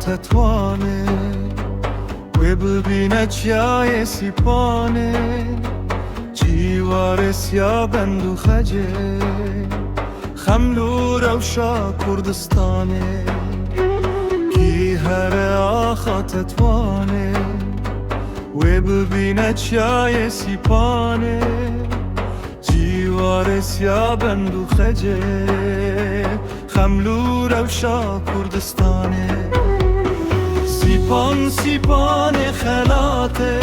تتوانه و ببینه چیای سیپانه جیوار سیا بندو خجه خملو روشا کردستانه کی هر آخا تتوانه و ببینه چیای سیپانه جیوار سیا بندو خجه خملو روشا کردستانه سیپان سیپان خلاته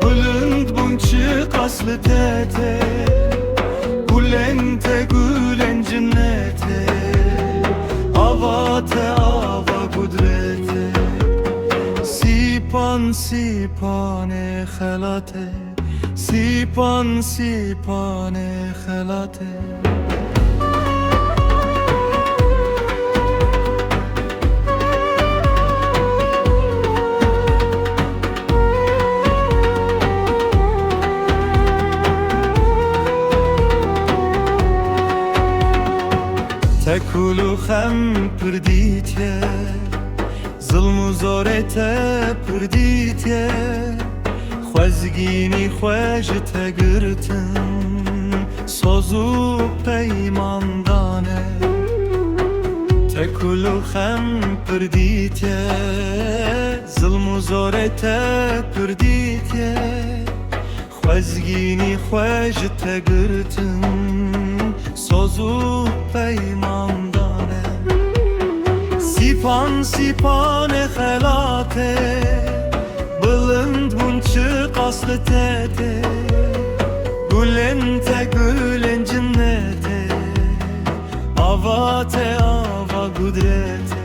بلند بونچه قصل تته گلنت گلن جنته آوات آوا قدرته سیپان سیپان خلاته سیپان سیپان خلاته تکولو خم پردیتیه ظلم و زارت پردیتیه خوزگینی خوش تگرتن سازو پیماندانه تکولو خم پردیتیه ظلم و زارت پردیتیه خوزگینی خوش تگرتن سازو پیماندانه سیپان سیپان خلاته بلند بونچه قصل تته گلنت گلن جنته آوات آوا قدرته